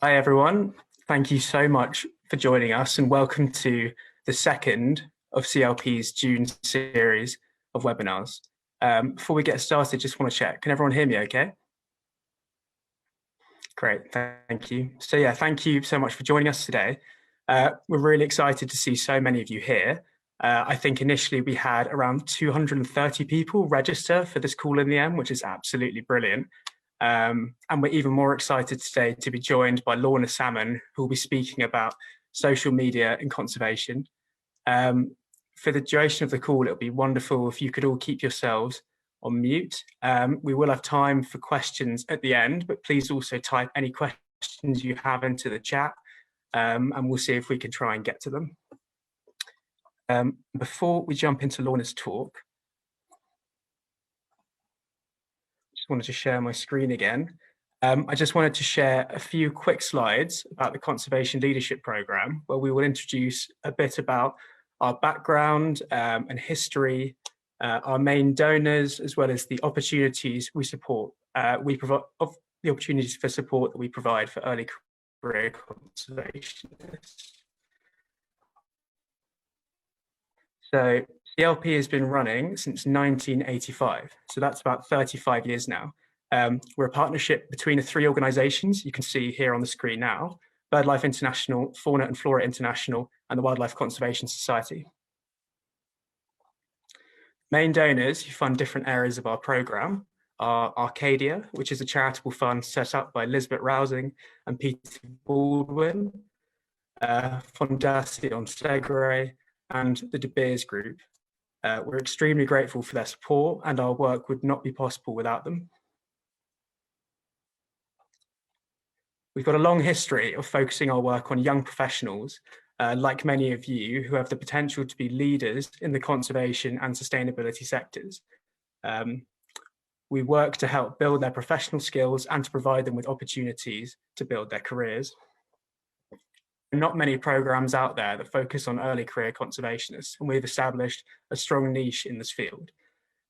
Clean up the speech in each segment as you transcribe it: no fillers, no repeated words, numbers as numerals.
Hi, everyone. Thank you so much for joining us and welcome to the second of CLP's June series of webinars. Before we get started, just want to check, can everyone hear me okay? Great, thank you. So yeah, thank you so much for joining us today. We're really excited to see so many of you here. I think initially we had around 230 people register for this call in the end, which is absolutely brilliant. And we're even more excited today to be joined by Lorna Salmon, who will be speaking about social media and conservation. For the duration of the call, it would be wonderful if you could all keep yourselves on mute. We will have time for questions at the end, but please also type any questions you have into the chat, and we'll see if we can try and get to them. Before we jump into Lorna's talk, just wanted to share my screen again. I just wanted to share a few quick slides about the Conservation Leadership Programme, where we will introduce a bit about our background and history, our main donors, as well as the opportunities we support. We provide the opportunities for support that we provide for early career conservationists. So CLP has been running since 1985, so that's about 35 years now. We're a partnership between the three organisations you can see here on the screen now: BirdLife International, Fauna and Flora International, and the Wildlife Conservation Society. Main donors who fund different areas of our programme are Arcadia, which is a charitable fund set up by Lisbeth Rousing and Peter Baldwin, Fondation Segre, and the De Beers Group. We're extremely grateful for their support, and our work would not be possible without them. We've got a long history of focusing our work on young professionals, like many of you, who have the potential to be leaders in the conservation and sustainability sectors. We work to help build their professional skills and to provide them with opportunities to build their careers. There are not many programs out there that focus on early career conservationists, and we've established a strong niche in this field.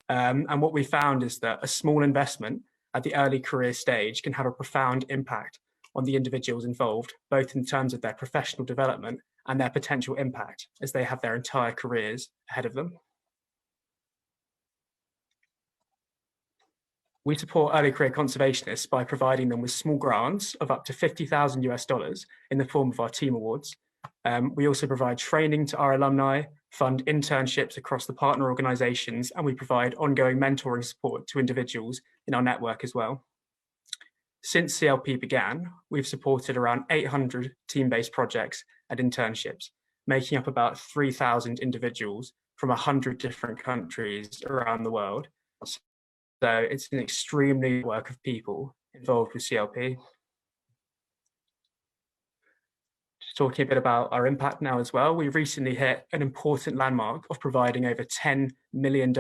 And what we found is that a small investment at the early career stage can have a profound impact on the individuals involved, both in terms of their professional development and their potential impact as they have their entire careers ahead of them. We support early career conservationists by providing them with small grants of up to $50,000 in the form of our team awards. We also provide training to our alumni, fund internships across the partner organisations, and we provide ongoing mentoring support to individuals in our network as well. Since CLP began, we've supported around 800 team-based projects and internships, making up about 3,000 individuals from 100 different countries around the world. So it's an extremely work of people involved with CLP. Just talking a bit about our impact now as well, we recently hit an important landmark of providing over $10 million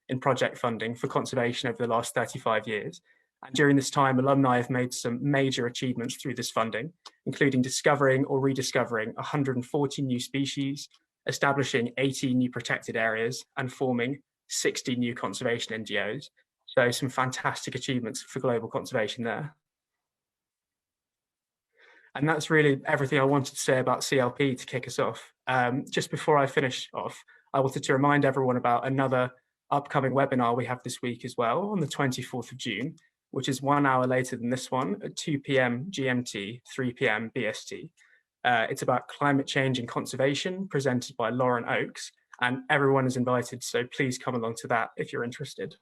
in project funding for conservation over the last 35 years. And during this time, alumni have made some major achievements through this funding, including discovering or rediscovering 140 new species, establishing 80 new protected areas, and forming 60 new conservation NGOs. So some fantastic achievements for global conservation there. And that's really everything I wanted to say about CLP to kick us off. Just before I finish off, I wanted to remind everyone about another upcoming webinar we have this week as well on the 24th of June, which is 1 hour later than this one at 2 p.m. GMT, 3 p.m. BST. It's about climate change and conservation, presented by Lauren Oakes, and everyone is invited, so please come along to that if you're interested.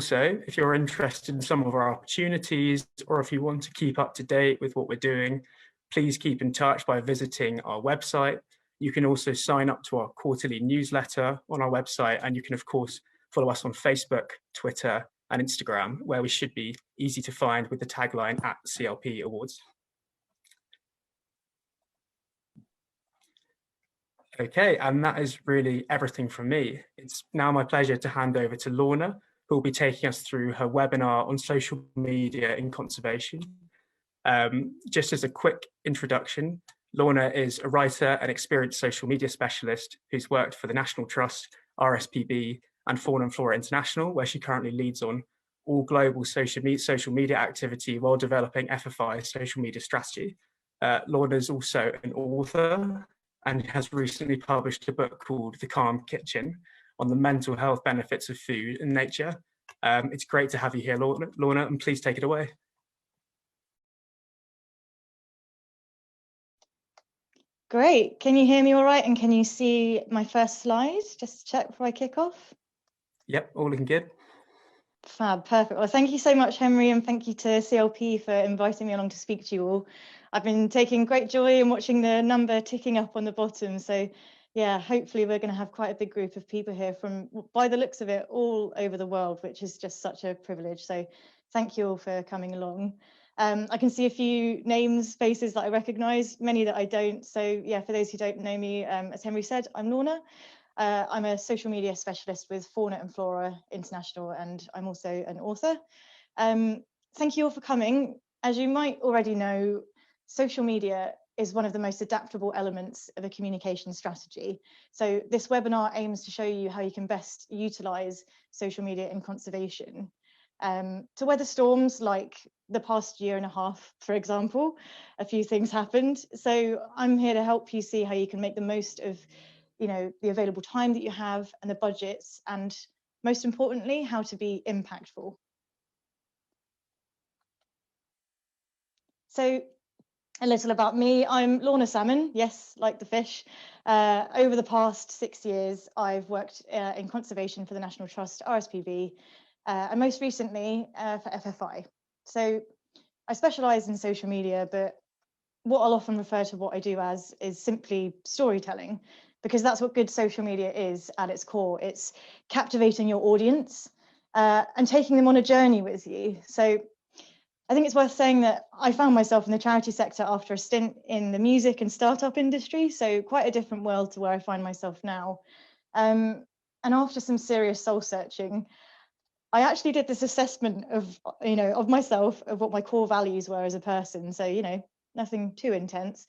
Also, if you're interested in some of our opportunities, or if you want to keep up to date with what we're doing, please keep in touch by visiting our website. You can also sign up to our quarterly newsletter on our website, and you can, of course, follow us on Facebook, Twitter, and Instagram, where we should be easy to find with the tagline @CLP Awards. Okay, and that is really everything from me. It's now my pleasure to hand over to Lorna, who will be taking us through her webinar on social media in conservation. Just as a quick introduction, Lorna is a writer and experienced social media specialist who's worked for the National Trust, RSPB, and Fauna and Flora International, where she currently leads on all global social media activity while developing FFI's social media strategy. Lorna is also an author and has recently published a book called The Calm Kitchen on the mental health benefits of food and nature. It's great to have you here, Lorna, and please take it away. Great. Can you hear me all right? And can you see my first slide? Just check before I kick off. Yep, all looking good. Fab, perfect. Well, thank you so much, Henry, and thank you to CLP for inviting me along to speak to you all. I've been taking great joy in watching the number ticking up on the bottom. So yeah, hopefully we're going to have quite a big group of people here from, by the looks of it, all over the world, which is just such a privilege. So thank you all for coming along. I can see a few names, faces that I recognise, many that I don't. So yeah, for those who don't know me, as Henry said, I'm Lorna. I'm a social media specialist with Fauna and Flora International, and I'm also an author. Thank you all for coming. As you might already know, social media is one of the most adaptable elements of a communication strategy. So this webinar aims to show you how you can best utilise social media in conservation. To weather storms like the past year and a half, for example, a few things happened. So I'm here to help you see how you can make the most of, the available time that you have and the budgets, and most importantly, how to be impactful. So a little about me. I'm Lorna Salmon, yes, like the fish. Over the past 6 years, I've worked in conservation for the National Trust, RSPB, and most recently for FFI. So I specialise in social media, but what I'll often refer to what I do as is simply storytelling, because that's what good social media is at its core. It's captivating your audience and taking them on a journey with you. So I think it's worth saying that I found myself in the charity sector after a stint in the music and startup industry, so quite a different world to where I find myself now. And after some serious soul searching, I actually did this assessment of myself, of what my core values were as a person. So, nothing too intense.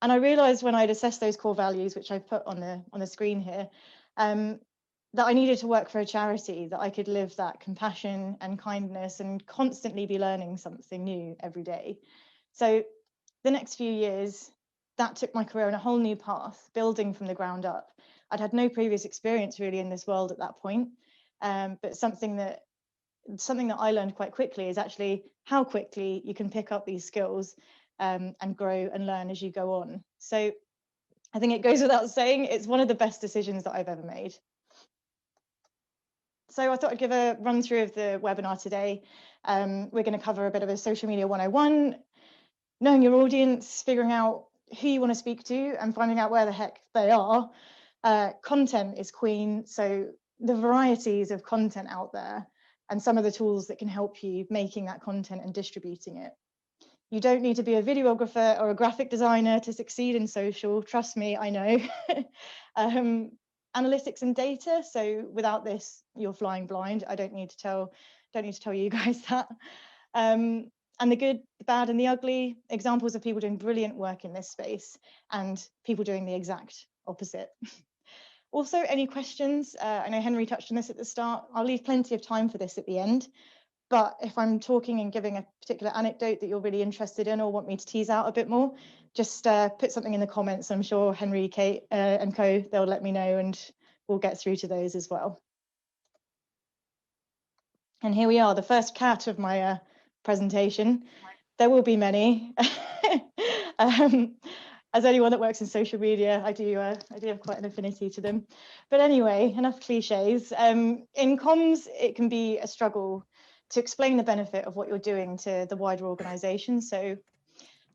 And I realized when I'd assessed those core values, which I've put on the screen here, that I needed to work for a charity, that I could live that compassion and kindness and constantly be learning something new every day. So the next few years, that took my career on a whole new path, building from the ground up. I'd had no previous experience really in this world at that point, but something that I learned quite quickly is actually how quickly you can pick up these skills and grow and learn as you go on. So I think it goes without saying, it's one of the best decisions that I've ever made. So I thought I'd give a run through of the webinar today. We're going to cover a bit of a social media 101, knowing your audience, figuring out who you want to speak to and finding out where the heck they are. Content is queen, so the varieties of content out there and some of the tools that can help you making that content and distributing it. You don't need to be a videographer or a graphic designer to succeed in social. Trust me, I know. Analytics and data. So without this, you're flying blind. I don't need to tell you guys that. And the good, the bad, and the ugly, examples of people doing brilliant work in this space and people doing the exact opposite. Also, any questions? I know Henry touched on this at the start. I'll leave plenty of time for this at the end. But if I'm talking and giving a particular anecdote that you're really interested in or want me to tease out a bit more, just put something in the comments. I'm sure Henry, Kate and co, they'll let me know and we'll get through to those as well. And here we are, the first cat of my presentation. There will be many. As anyone that works in social media, I do have quite an affinity to them. But anyway, enough cliches. In comms, it can be a struggle to explain the benefit of what you're doing to the wider organisation. So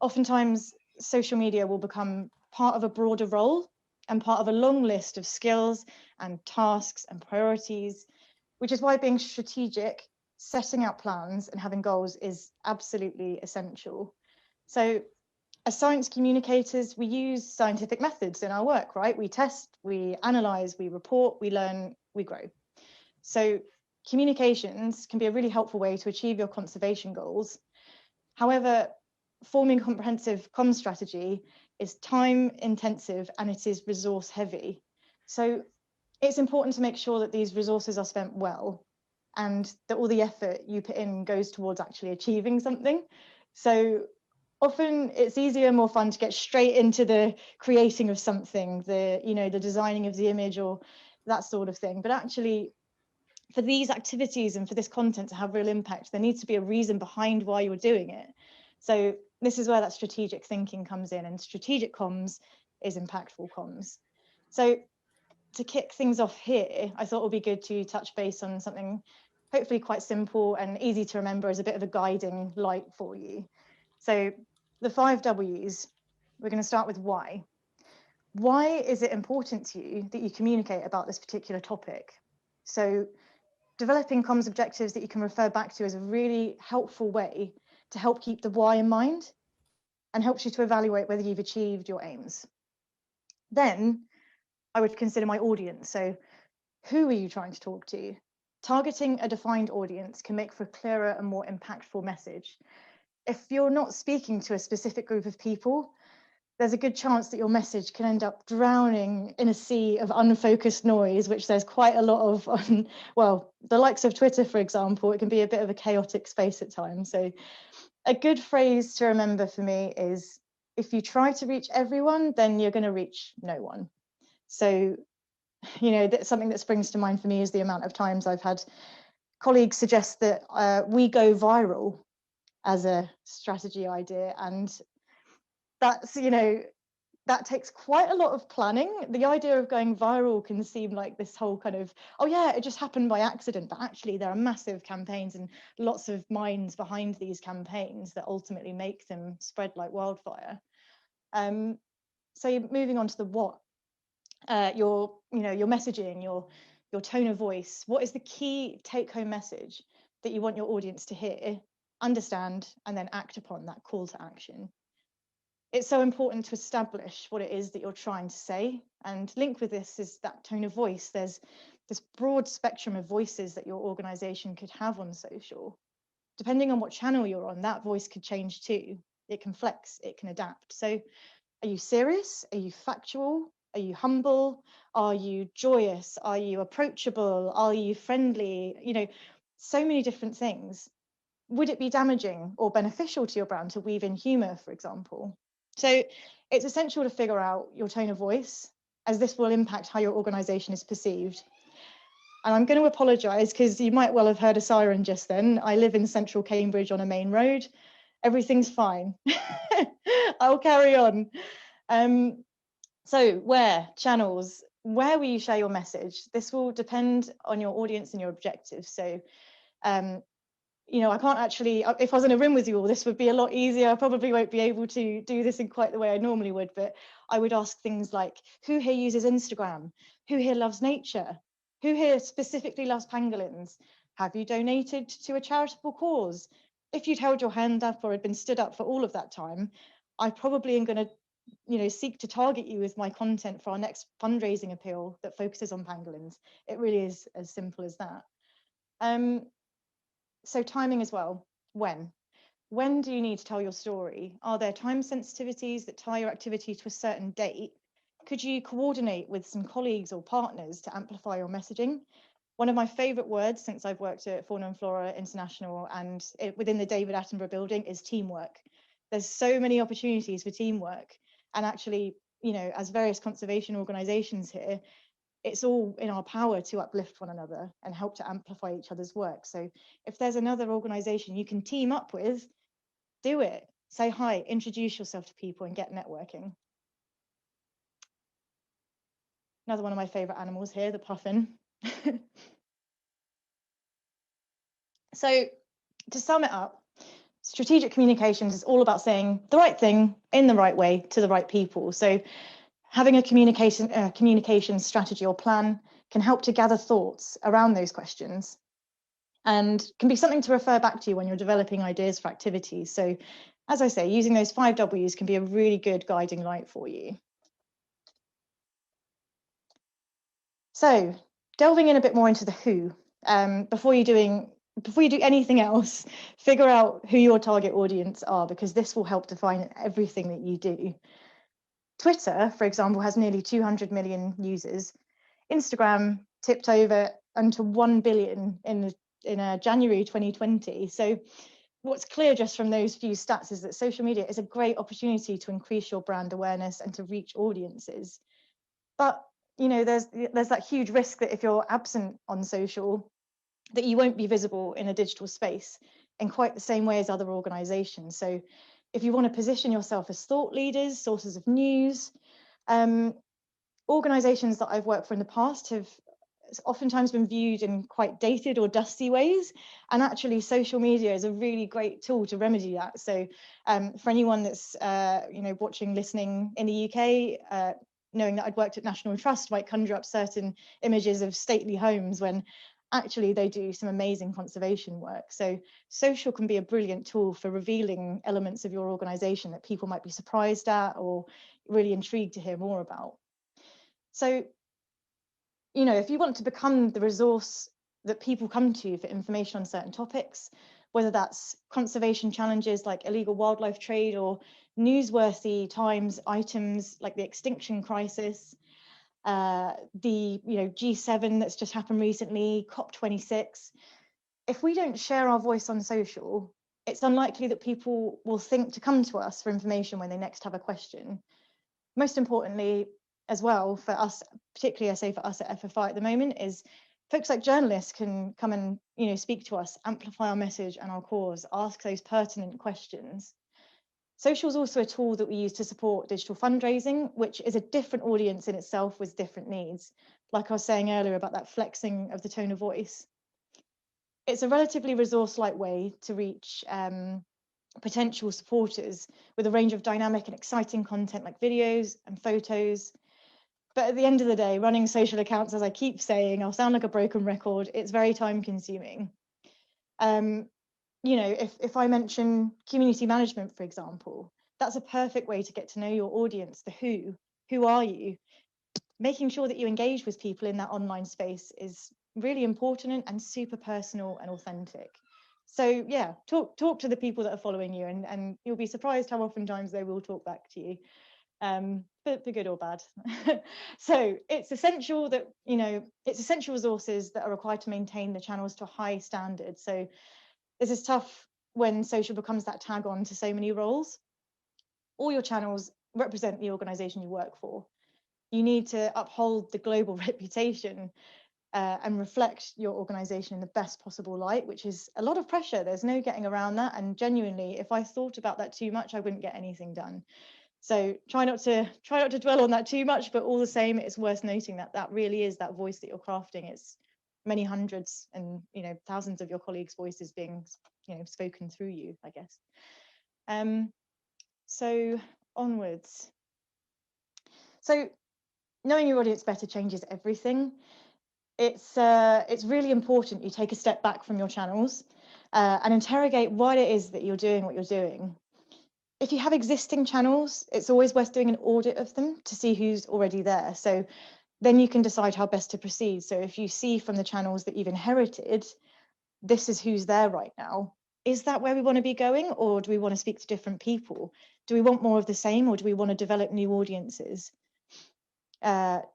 oftentimes social media will become part of a broader role and part of a long list of skills and tasks and priorities, which is why being strategic, setting out plans and having goals is absolutely essential. So as science communicators, we use scientific methods in our work, right? We test, we analyse, we report, we learn, we grow. So communications can be a really helpful way to achieve your conservation goals. However, forming comprehensive comms strategy is time intensive and it is resource heavy. So it's important to make sure that these resources are spent well and that all the effort you put in goes towards actually achieving something. So often it's easier and more fun to get straight into the creating of something, the designing of the image or that sort of thing. But actually, for these activities and for this content to have real impact, there needs to be a reason behind why you're doing it. So this is where that strategic thinking comes in, and strategic comms is impactful comms. So to kick things off here, I thought it would be good to touch base on something hopefully quite simple and easy to remember as a bit of a guiding light for you. So the 5 W's, we're going to start with why. Why is it important to you that you communicate about this particular topic? So developing comms objectives that you can refer back to is a really helpful way to help keep the why in mind and helps you to evaluate whether you've achieved your aims. Then I would consider my audience. So who are you trying to talk to? Targeting a defined audience can make for a clearer and more impactful message. If you're not speaking to a specific group of people, there's a good chance that your message can end up drowning in a sea of unfocused noise, which there's quite a lot of on, well, the likes of Twitter, for example. It can be a bit of a chaotic space at times. So a good phrase to remember for me is, if you try to reach everyone, then you're going to reach no one. So, something that springs to mind for me is the amount of times I've had colleagues suggest that we go viral as a strategy idea, and that's, that takes quite a lot of planning. The idea of going viral can seem like this whole kind of, oh yeah, it just happened by accident, but actually there are massive campaigns and lots of minds behind these campaigns that ultimately make them spread like wildfire. So moving on to the what, your messaging, your tone of voice. What is the key take-home message that you want your audience to hear, understand, and then act upon that call to action? It's so important to establish what it is that you're trying to say, and link with this is that tone of voice. There's this broad spectrum of voices that your organization could have on social. Depending on what channel you're on, that voice could change too. It can flex, it can adapt. So are you serious? Are you factual? Are you humble? Are you joyous? Are you approachable? Are you friendly? So many different things. Would it be damaging or beneficial to your brand to weave in humor, for example? So it's essential to figure out your tone of voice, as this will impact how your organization is perceived. And I'm going to apologize because you might well have heard a siren just then. I live in central Cambridge on a main road. Everything's fine. I'll carry on. So where, channels, where will you share your message? This will depend on your audience and your objectives. So I can't actually, if I was in a room with you all, this would be a lot easier. I probably won't be able to do this in quite the way I normally would, but I would ask things like, who here uses Instagram? Who here loves nature? Who here specifically loves pangolins? Have you donated to a charitable cause? If you'd held your hand up or had been stood up for all of that time, I probably am going to seek to target you with my content for our next fundraising appeal that focuses on pangolins. It really is as simple as that. So timing as well. When do you need to tell your story? Are there time sensitivities that tie your activity to a certain date? Could you coordinate with some colleagues or partners to amplify your messaging? One of my favorite words since I've worked at Fauna and Flora International and within the David Attenborough building is teamwork. There's so many opportunities for teamwork. And actually, as various conservation organizations here, it's all in our power to uplift one another and help to amplify each other's work. So if there's another organization you can team up with, do it. Say hi, introduce yourself to people and get networking. Another one of my favorite animals here, the puffin. So to sum it up, strategic communications is all about saying the right thing in the right way to the right people. So having a communication strategy or plan can help to gather thoughts around those questions and can be something to refer back to when you're developing ideas for activities. So as I say, using those 5 W's can be a really good guiding light for you. So delving in a bit more into the who, before you do anything else, figure out who your target audience are, because this will help define everything that you do. Twitter, for example, has nearly 200 million users. Instagram tipped over into 1 billion in in January 2020. So what's clear just from those few stats is that social media is a great opportunity to increase your brand awareness and to reach audiences. But there's that huge risk that if you're absent on social, that you won't be visible in a digital space in quite the same way as other organizations. So if you want to position yourself as thought leaders, sources of news, organizations that I've worked for in the past have oftentimes been viewed in quite dated or dusty ways, and actually social media is a really great tool to remedy that. So for anyone that's watching, listening in the UK, knowing that I'd worked at National Trust might conjure up certain images of stately homes when actually they do some amazing conservation work. So social can be a brilliant tool for revealing elements of your organization that people might be surprised at or really intrigued to hear more about. So if you want to become the resource that people come to for information on certain topics, whether that's conservation challenges like illegal wildlife trade or newsworthy times items like the extinction crisis, the G7 that's just happened recently, COP26, if we don't share our voice on social, it's unlikely that people will think to come to us for information when they next have a question. Most importantly, as well, for us, particularly I say for us at FFI at the moment, is folks like journalists can come and speak to us, amplify our message and our cause, ask those pertinent questions. Social is also a tool that we use to support digital fundraising, which is a different audience in itself with different needs. Like I was saying earlier about that flexing of the tone of voice. It's a relatively resource-light way to reach potential supporters with a range of dynamic and exciting content like videos and photos. But at the end of the day, running social accounts, as I keep saying, I'll sound like a broken record, it's very time consuming. If I mention community management, for example, that's a perfect way to get to know your audience, the who are you? Making sure that you engage with people in that online space is really important and super personal and authentic. So yeah, talk to the people that are following you, and you'll be surprised how oftentimes they will talk back to you, but for good or bad. So it's essential that it's essential resources that are required to maintain the channels to a high standard. So this is tough when social becomes that tag on to so many roles. All your channels represent the organization you work for. You need to uphold the global reputation and reflect your organization in the best possible light, which is a lot of pressure. There's no getting around that. And genuinely, if I thought about that too much, I wouldn't get anything done. So try not to dwell on that too much, but all the same, it's worth noting that that really is that voice that you're crafting. It's many hundreds and thousands of your colleagues' voices being spoken through you, I guess. So onwards. So knowing your audience better changes everything. It's really important you take a step back from your channels and interrogate what it is that you're doing what you're doing. If you have existing channels, it's always worth doing an audit of them to see who's already there. So then you can decide how best to proceed. So if you see from the channels that you've inherited, this is who's there right now. Is that where we want to be going, or do we want to speak to different people? Do we want more of the same, or do we want to develop new audiences?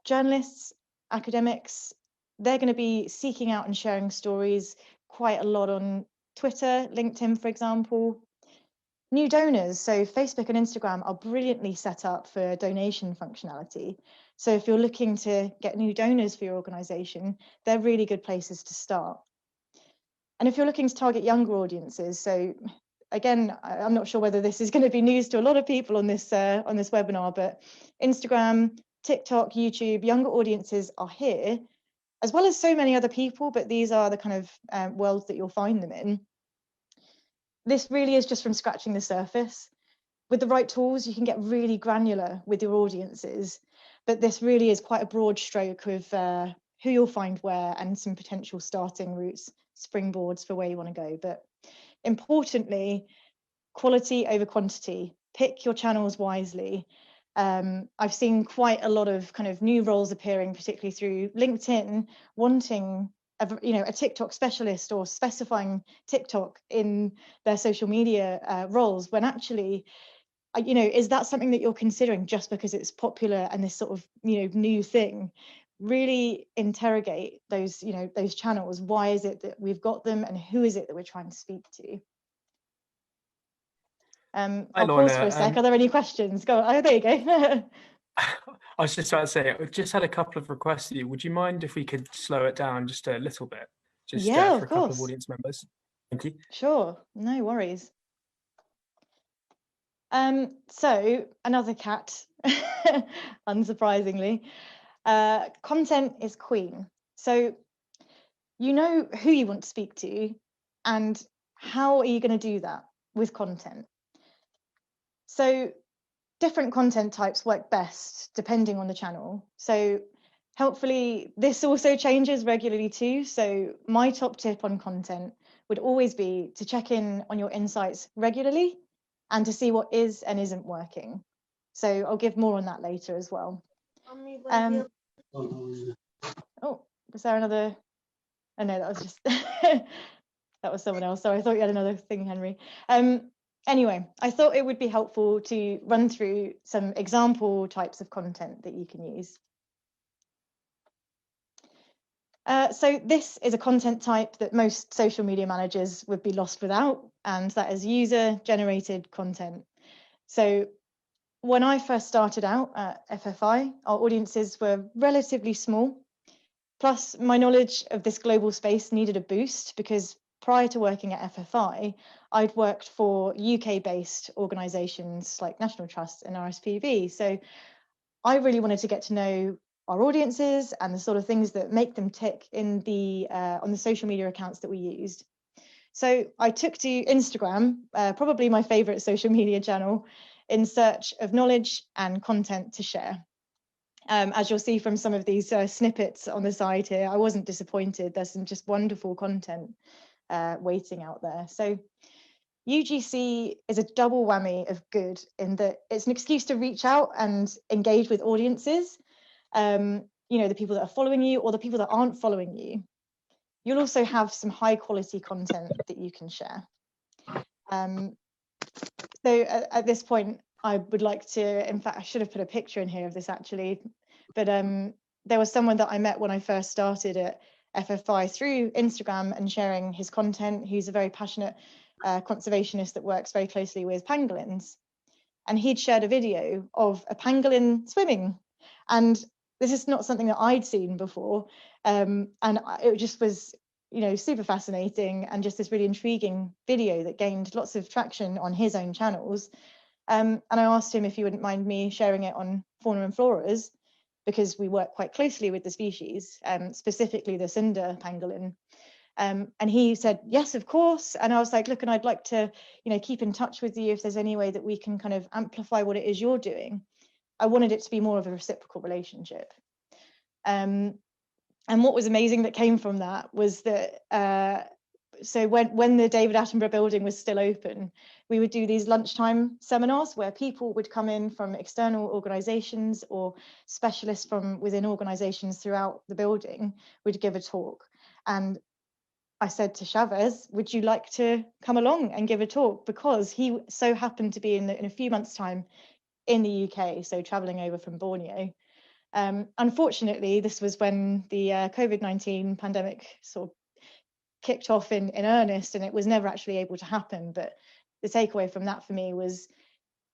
Journalists, academics, they're going to be seeking out and sharing stories quite a lot on Twitter, LinkedIn, for example. New donors, so Facebook and Instagram are brilliantly set up for donation functionality. So if you're looking to get new donors for your organization, they're really good places to start. And if you're looking to target younger audiences, so again, I'm not sure whether this is going to be news to a lot of people on this webinar, but Instagram, TikTok, YouTube, younger audiences are here, as well as so many other people, but these are the kind of worlds that you'll find them in. This really is just from scratching the surface. With the right tools, you can get really granular with your audiences, but this really is quite a broad stroke of who you'll find where and some potential starting routes, springboards for where you want to go. But importantly, quality over quantity. Pick your channels wisely. I've seen quite a lot of kind of new roles appearing, particularly through LinkedIn, wanting a TikTok specialist or specifying TikTok in their social media roles, when actually, is that something that you're considering just because it's popular and this sort of new thing? really interrogate those, those channels. Why is it that we've got them, and who is it that we're trying to speak to? Hi, I'll Lorna. pause for a sec. Are there any questions? Go on. Oh, there you go. I was just about to say, I just had a couple of requests to you. Would you mind if we could slow it down just a little bit, just Yeah, for of a couple of course. audience members? Thank you. Sure, no worries. So another cat, unsurprisingly. Content is queen. So you know who you want to speak to, and how are you going to do that with content? So different content types work best depending on the channel. So helpfully, this also changes regularly too. So my top tip on content would always be to check in on your insights regularly and to see what is and isn't working. So I'll give more on that later as well. Oh, was there another? Oh no, that was just that was someone else. Sorry, I thought you had another thing, Henry. Anyway, I thought it would be helpful to run through some example types of content that you can use. So this is a content type that most social media managers would be lost without, and that is user-generated content. So when I first started out at FFI, our audiences were relatively small. Plus, my knowledge of this global space needed a boost because prior to working at FFI, I'd worked for UK-based organisations like National Trust and RSPB. So I really wanted to get to know our audiences and the sort of things that make them tick in the on the social media accounts that we used. So I took to Instagram, probably my favourite social media channel, in search of knowledge and content to share. As you'll see from some of these snippets on the side here, I wasn't disappointed. There's some just wonderful content waiting out there. So UGC is a double whammy of good in that it's an excuse to reach out and engage with audiences, the people that are following you or the people that aren't following you. You'll also have some high quality content that you can share. So at this point, I would like to, in fact, I should have put a picture in here of this actually, but there was someone that I met when I first started at FFI through Instagram and sharing his content. He's a very passionate conservationist that works very closely with pangolins. And he'd shared a video of a pangolin swimming. And this is not something that I'd seen before. And it just was, super fascinating and just this really intriguing video that gained lots of traction on his own channels. And I asked him if he wouldn't mind me sharing it on Fauna and Flora's, because we work quite closely with the species, specifically the cinder pangolin. And he said, yes, of course. And I was like, look, and I'd like to, keep in touch with you if there's any way that we can kind of amplify what it is you're doing. I wanted it to be more of a reciprocal relationship. And what was amazing that came from that was that so when the David Attenborough building was still open, we would do these lunchtime seminars where people would come in from external organisations or specialists from within organisations throughout the building would give a talk. And I said to Chavez, would you like to come along and give a talk? Because he so happened to be in a few months' time in the UK, so travelling over from Borneo. Unfortunately, this was when the COVID-19 pandemic sort of kicked off in earnest, and it was never actually able to happen. But the takeaway from that for me was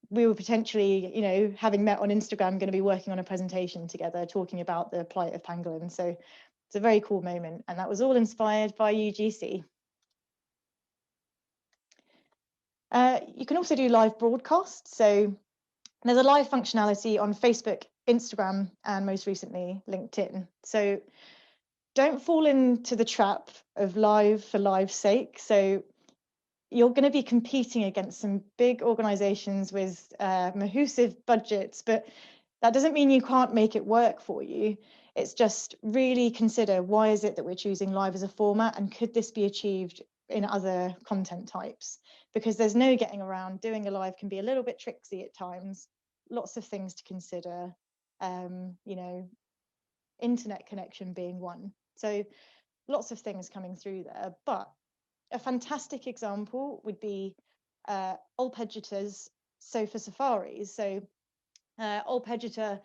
we were potentially, having met on Instagram, going to be working on a presentation together, talking about the plight of pangolins. So it's a very cool moment, and that was all inspired by UGC. You can also do live broadcasts. So there's a live functionality on Facebook, Instagram, and most recently LinkedIn. So don't fall into the trap of live for live's sake. So you're going to be competing against some big organizations with massive budgets, but that doesn't mean you can't make it work for you. It's just really consider, why is it that we're choosing live as a format, and could this be achieved in other content types? Because there's no getting around, doing a live can be a little bit tricksy at times. Lots of things to consider, internet connection being one. So lots of things coming through there. But a fantastic example would be Olpegita's sofa safaris. So Olpegita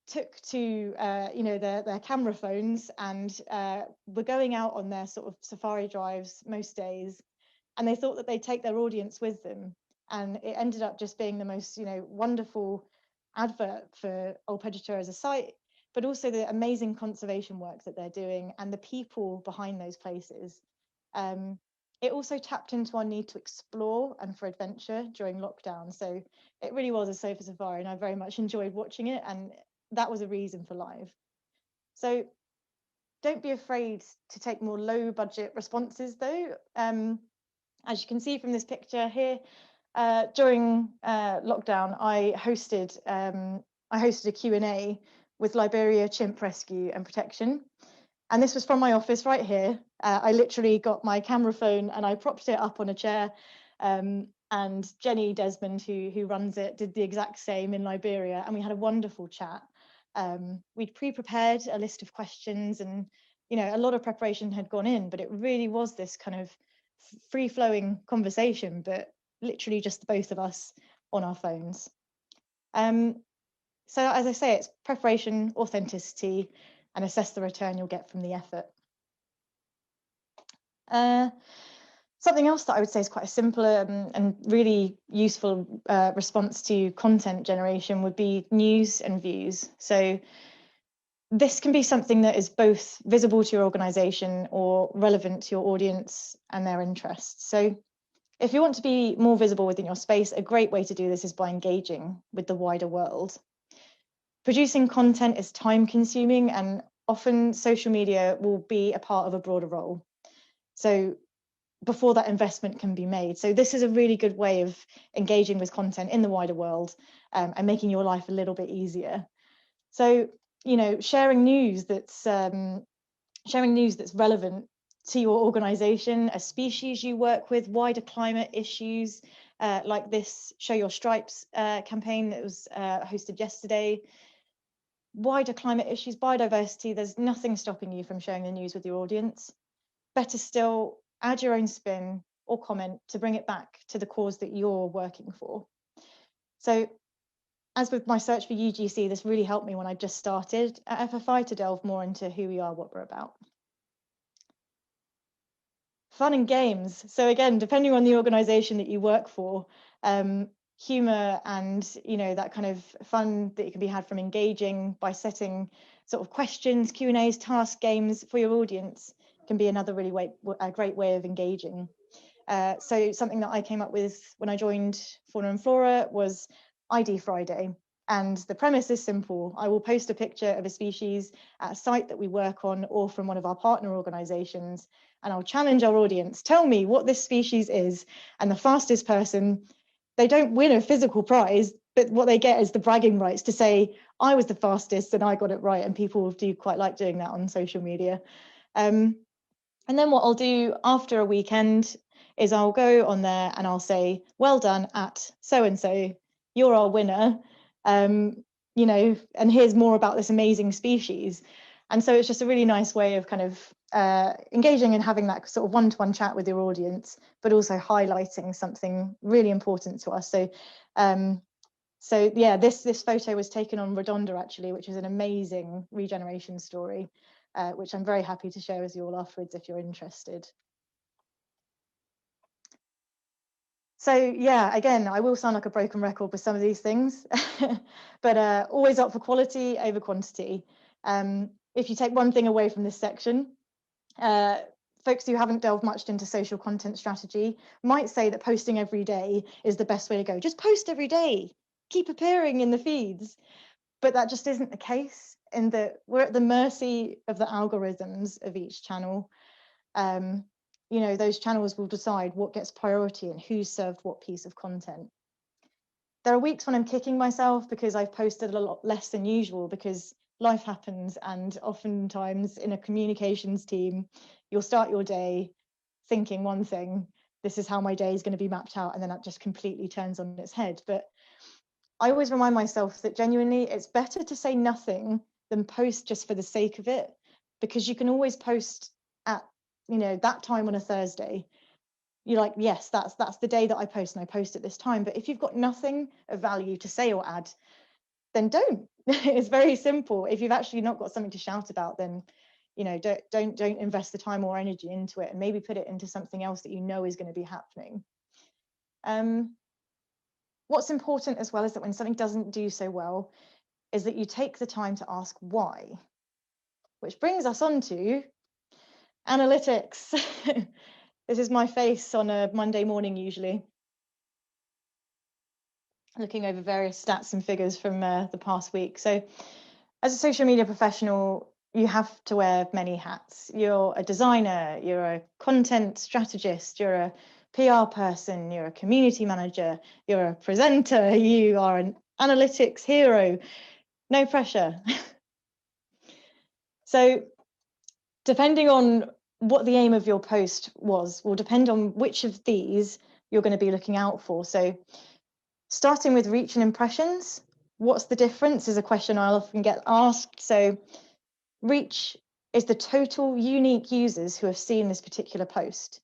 took to their camera phones and were going out on their sort of safari drives most days, and they thought that they'd take their audience with them, and it ended up just being the most wonderful advert for Ol Pejeta as a site, but also the amazing conservation work that they're doing and the people behind those places. It also tapped into our need to explore and for adventure during lockdown. So it really was a sofa safari, and I very much enjoyed watching it, and that was a reason for live. So don't be afraid to take more low budget responses though. As you can see from this picture here, during lockdown, I hosted a Q&A with Liberia Chimp Rescue and Protection. And this was from my office right here. I literally got my camera phone and I propped it up on a chair. And Jenny Desmond, who runs it, did the exact same in Liberia. And we had a wonderful chat. We'd pre-prepared a list of questions, and a lot of preparation had gone in, but it really was this kind of free-flowing conversation, but literally just the both of us on our phones. So as I say, it's preparation, authenticity, and assess the return you'll get from the effort. Something else that I would say is quite a simple and really useful response to content generation would be news and views. So this can be something that is both visible to your organisation or relevant to your audience and their interests. So if you want to be more visible within your space, a great way to do this is by engaging with the wider world. Producing content is time consuming, and often social media will be a part of a broader role. So before that investment can be made. So this is a really good way of engaging with content in the wider world and making your life a little bit easier. So, sharing news that's relevant to your organization, a species you work with, wider climate issues, like this Show Your Stripes campaign that was hosted yesterday. Wider climate issues, biodiversity, there's nothing stopping you from sharing the news with your audience. Better still, add your own spin or comment to bring it back to the cause that you're working for. So as with my search for UGC, this really helped me when I just started at FFI to delve more into who we are, what we're about. Fun and games. So again, depending on the organization that you work for, humor and that kind of fun that can be had from engaging by setting sort of questions, Q&As, task games for your audience can be another really great way of engaging. So something that I came up with when I joined Fauna and Flora was ID Friday. And the premise is simple. I will post a picture of a species at a site that we work on or from one of our partner organizations, and I'll challenge our audience, tell me what this species is. And the fastest person, they don't win a physical prize, but what they get is the bragging rights to say, I was the fastest and I got it right. And people do quite like doing that on social media. And then what I'll do after a weekend is I'll go on there and I'll say, well done at so-and-so, you're our winner. And here's more about this amazing species. And so it's just a really nice way of kind of engaging and having that sort of one-to-one chat with your audience, but also highlighting something really important to us. So yeah, this photo was taken on Redonda actually, which is an amazing regeneration story, which I'm very happy to share with you all afterwards if you're interested. So yeah, again, I will sound like a broken record with some of these things, but always up for quality over quantity. If you take one thing away from this section, folks who haven't delved much into social content strategy might say that posting every day is the best way to go. Just post every day, keep appearing in the feeds. But that just isn't the case, in that we're at the mercy of the algorithms of each channel. Those channels will decide what gets priority and who's served what piece of content. There are weeks when I'm kicking myself because I've posted a lot less than usual because life happens, and oftentimes in a communications team, you'll start your day thinking one thing, this is how my day is going to be mapped out, and then that just completely turns on its head. But I always remind myself that genuinely it's better to say nothing than post just for the sake of it, because you can always post at that time on a Thursday. You're like, yes, that's the day that I post, and I post at this time. But if you've got nothing of value to say or add, then don't. It's very simple. If you've actually not got something to shout about, then don't invest the time or energy into it, and maybe put it into something else that you know is going to be happening. What's important as well is that when something doesn't do so well, is that you take the time to ask why. Which brings us on to analytics. This is my face on a Monday morning usually, looking over various stats and figures from the past week. So as a social media professional, you have to wear many hats. You're a designer, you're a content strategist, you're a PR person, you're a community manager, you're a presenter, you are an analytics hero. No pressure. So depending on what the aim of your post was will depend on which of these you're going to be looking out for. So starting with reach and impressions, what's the difference is a question I'll often get asked. So reach is the total unique users who have seen this particular post.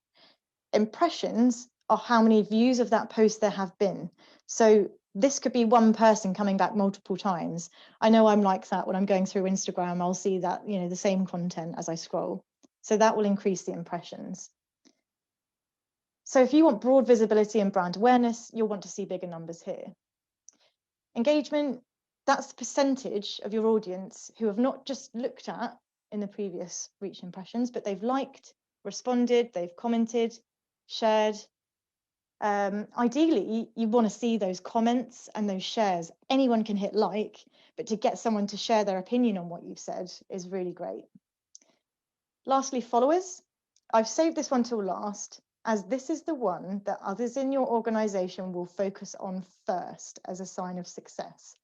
Impressions are how many views of that post there have been. So this could be one person coming back multiple times. I know I'm like that when I'm going through Instagram. I'll see that, the same content as I scroll. So that will increase the impressions. So if you want broad visibility and brand awareness, you'll want to see bigger numbers here. Engagement, that's the percentage of your audience who have not just looked at in the previous reach impressions, but they've liked, responded, they've commented, shared. Ideally, you want to see those comments and those shares. Anyone can hit like, but to get someone to share their opinion on what you've said is really great. Lastly, followers. I've saved this one till last, as this is the one that others in your organization will focus on first as a sign of success.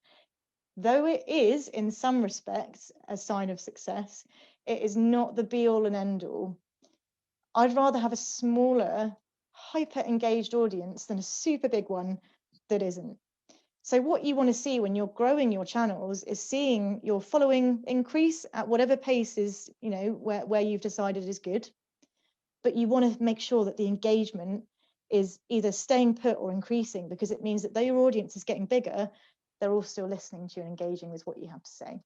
Though it is, in some respects, a sign of success, it is not the be-all and end-all. I'd rather have a smaller, hyper-engaged audience than a super big one that isn't. So what you want to see when you're growing your channels is seeing your following increase at whatever pace is, where you've decided is good. But you want to make sure that the engagement is either staying put or increasing, because it means that though your audience is getting bigger, they're all still listening to you and engaging with what you have to say.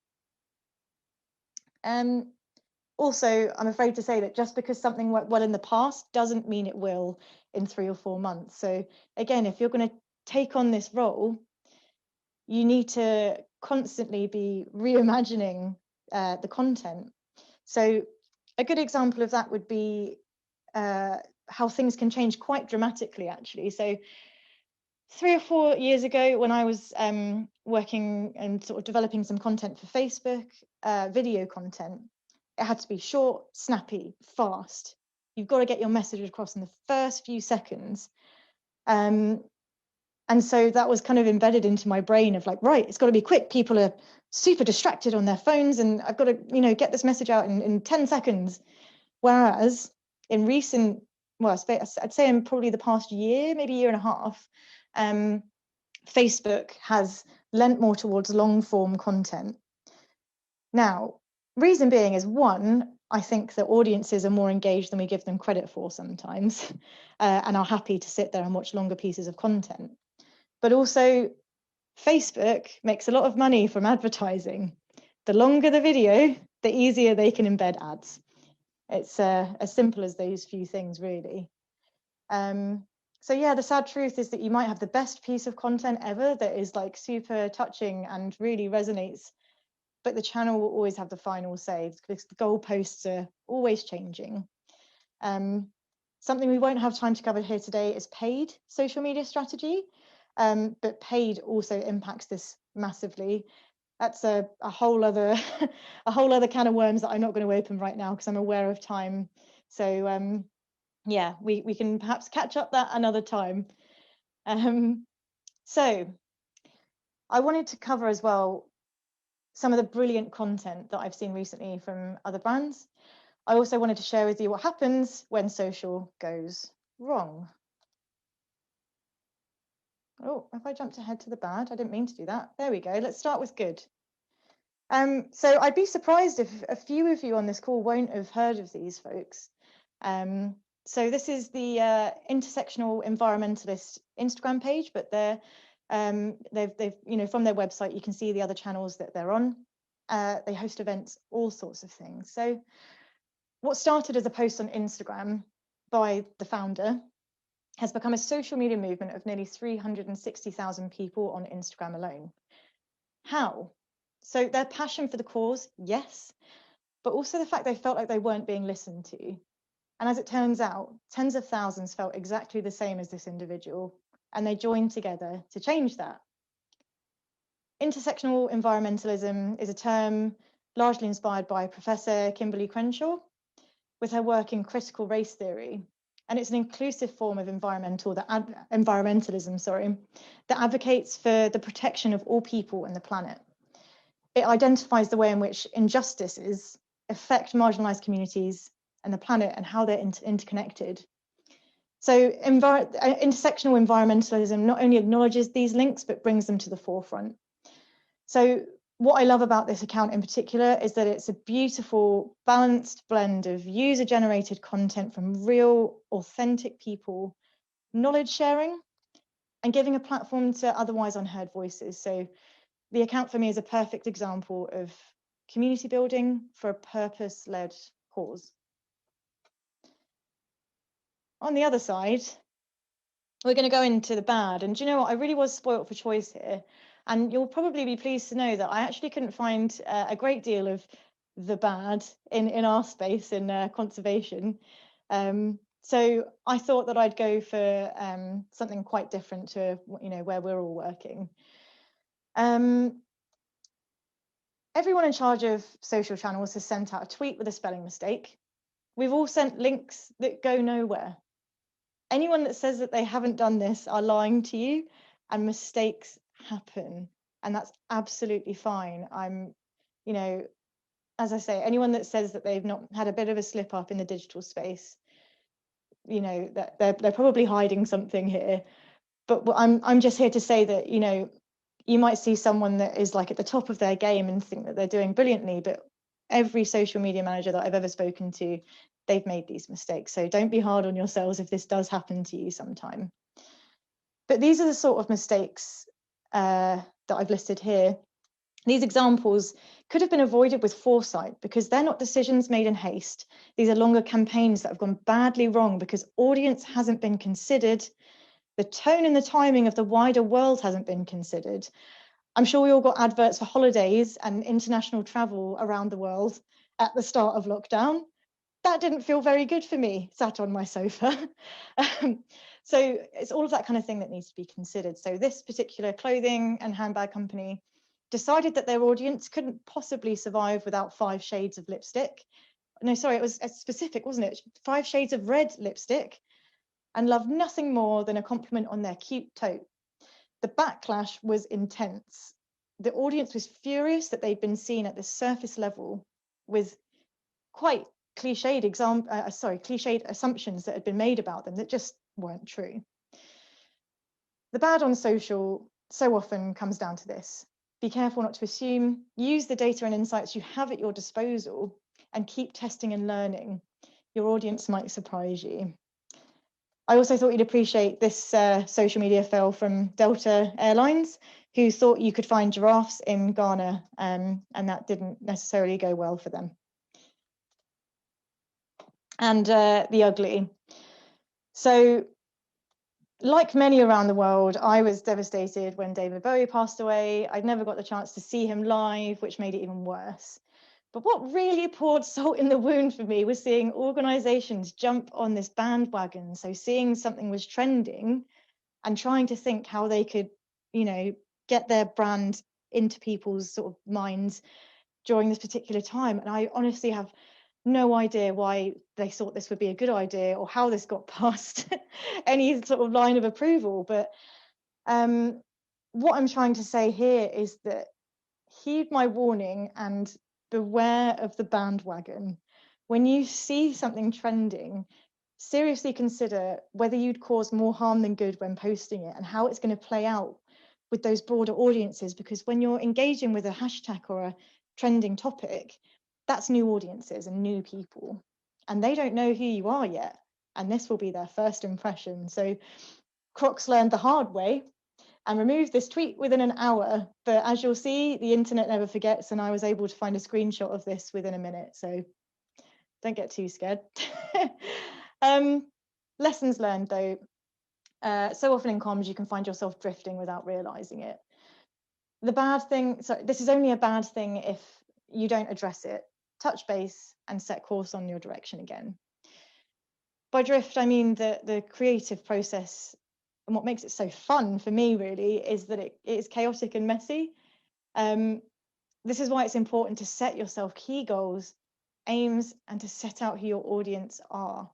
Also, I'm afraid to say that just because something worked well in the past doesn't mean it will in 3 or 4 months. So again, if you're going to take on this role, you need to constantly be reimagining the content. So a good example of that would be how things can change quite dramatically, actually. So 3 or 4 years ago, when I was working and sort of developing some content for Facebook, video content, it had to be short, snappy, fast. You've got to get your message across in the first few seconds. And so that was kind of embedded into my brain of like, right, it's got to be quick. People are super distracted on their phones, and I've got to, get this message out in 10 seconds. Whereas in recent, well, I'd say in probably the past year, maybe year and a half, Facebook has lent more towards long form content. Now, reason being is, one, I think that audiences are more engaged than we give them credit for sometimes, and are happy to sit there and watch longer pieces of content. But also, Facebook makes a lot of money from advertising. The longer the video, the easier they can embed ads. It's as simple as those few things, really. So yeah, the sad truth is that you might have the best piece of content ever that is like super touching and really resonates, but the channel will always have the final say because the goalposts are always changing. Something we won't have time to cover here today is paid social media strategy, but paid also impacts this massively. That's a whole other a whole other can of worms that I'm not going to open right now because I'm aware of time. So yeah, we can perhaps catch up that another time. So I wanted to cover as well some of the brilliant content that I've seen recently from other brands. I also wanted to share with you what happens when social goes wrong. Oh, have I jumped ahead to the bad? I didn't mean to do that. There we go. Let's start with good. So I'd be surprised if a few of you on this call won't have heard of these folks. So this is the Intersectional Environmentalist Instagram page, but they're They've from their website, you can see the other channels that they're on. They host events, all sorts of things. So what started as a post on Instagram by the founder has become a social media movement of nearly 360,000 people on Instagram alone. How? So their passion for the cause, yes, but also the fact they felt like they weren't being listened to. And as it turns out, tens of thousands felt exactly the same as this individual, and they joined together to change that. Intersectional environmentalism is a term largely inspired by Professor Kimberly Crenshaw with her work in critical race theory. And it's an inclusive form of environmentalism, that advocates for the protection of all people and the planet. It identifies the way in which injustices affect marginalized communities and the planet and how they're interconnected. So intersectional environmentalism not only acknowledges these links, but brings them to the forefront. So what I love about this account in particular is that it's a beautiful, balanced blend of user-generated content from real, authentic people, knowledge sharing, and giving a platform to otherwise unheard voices. So the account for me is a perfect example of community building for a purpose-led cause. On the other side, we're going to go into the bad. And do you know what? I really was spoilt for choice here. And you'll probably be pleased to know that I actually couldn't find a great deal of the bad in our space in conservation. So I thought that I'd go for something quite different to where we're all working. Everyone in charge of social channels has sent out a tweet with a spelling mistake. We've all sent links that go nowhere. Anyone that says that they haven't done this are lying to you, and mistakes happen, and that's absolutely fine. As I say, anyone that says that they've not had a bit of a slip up in the digital space, that they're probably hiding something here. But I'm just here to say that you might see someone that is like at the top of their game and think that they're doing brilliantly, but every social media manager that I've ever spoken to, they've made these mistakes. So don't be hard on yourselves if this does happen to you sometime. But these are the sort of mistakes that I've listed here. These examples could have been avoided with foresight because they're not decisions made in haste. These are longer campaigns that have gone badly wrong because audience hasn't been considered. The tone and the timing of the wider world hasn't been considered. I'm sure we all got adverts for holidays and international travel around the world at the start of lockdown. That didn't feel very good for me, sat on my sofa. So it's all of that kind of thing that needs to be considered. So this particular clothing and handbag company decided that their audience couldn't possibly survive without 5 shades of lipstick. No, sorry, it was specific, wasn't it? 5 shades of red lipstick, and loved nothing more than a compliment on their cute tote. The backlash was intense. The audience was furious that they'd been seen at the surface level with quite cliched assumptions that had been made about them that just weren't true. The bad on social so often comes down to this. Be careful not to assume, use the data and insights you have at your disposal, and keep testing and learning. Your audience might surprise you. I also thought you'd appreciate this social media fail from Delta Airlines, who thought you could find giraffes in Ghana, and that didn't necessarily go well for them. And the ugly. So, like many around the world, I was devastated when David Bowie passed away. I'd never got the chance to see him live, which made it even worse. But what really poured salt in the wound for me was seeing organizations jump on this bandwagon. So seeing something was trending and trying to think how they could, get their brand into people's sort of minds during this particular time. And I honestly have no idea why they thought this would be a good idea or how this got past any sort of line of approval. But what I'm trying to say here is that heed my warning and beware of the bandwagon. When you see something trending, seriously consider whether you'd cause more harm than good when posting it and how it's going to play out with those broader audiences, because when you're engaging with a hashtag or a trending topic, that's new audiences and new people, and they don't know who you are yet, and this will be their first impression. So Crocs learned the hard way and removed this tweet within an hour. But as you'll see, the internet never forgets, and I was able to find a screenshot of this within a minute. So don't get too scared. Lessons learned though. So often in comms, you can find yourself drifting without realizing it. The bad thing, so this is only a bad thing if you don't address it, touch base and set course on your direction again. By drift, I mean the creative process, and what makes it so fun for me really is that it is chaotic and messy. This is why it's important to set yourself key goals, aims, and to set out who your audience are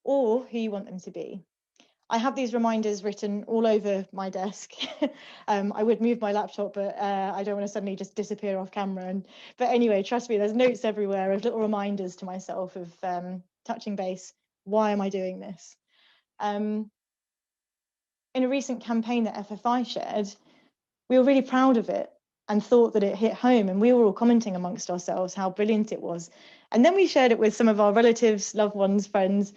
or who you want them to be. I have these reminders written all over my desk. I would move my laptop, but I don't want to suddenly just disappear off camera. But anyway, trust me, there's notes everywhere of little reminders to myself of touching base. Why am I doing this? In a recent campaign that FFI shared, we were really proud of it and thought that it hit home, and we were all commenting amongst ourselves how brilliant it was. And then we shared it with some of our relatives, loved ones, friends,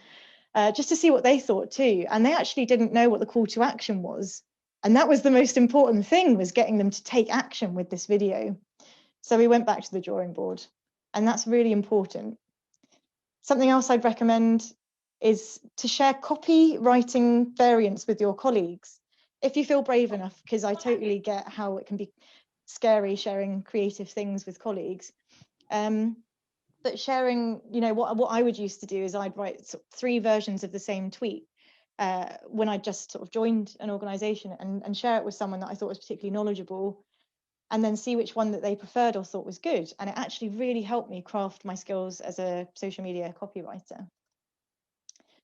just to see what they thought too. And they actually didn't know what the call to action was. And that was the most important thing, was getting them to take action with this video. So we went back to the drawing board, and that's really important. Something else I'd recommend is to share copywriting variants with your colleagues, if you feel brave enough, because I totally get how it can be scary sharing creative things with colleagues. But sharing, you know, what I would used to do is I'd write sort of 3 versions of the same tweet when I just sort of joined an organization, and share it with someone that I thought was particularly knowledgeable, and then see which one that they preferred or thought was good. And it actually really helped me craft my skills as a social media copywriter.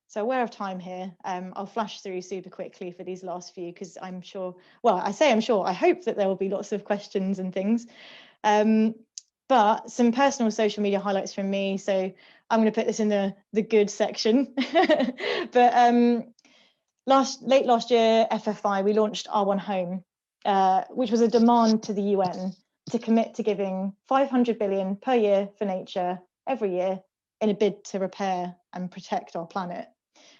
So aware of time here, I'll flash through super quickly for these last few, because I'm sure, well, I say I'm sure, I hope that there will be lots of questions and things. But some personal social media highlights from me. So I'm going to put this in the good section. But late last year, FFI, we launched R1 Home, which was a demand to the UN to commit to giving 500 billion per year for nature every year in a bid to repair and protect our planet.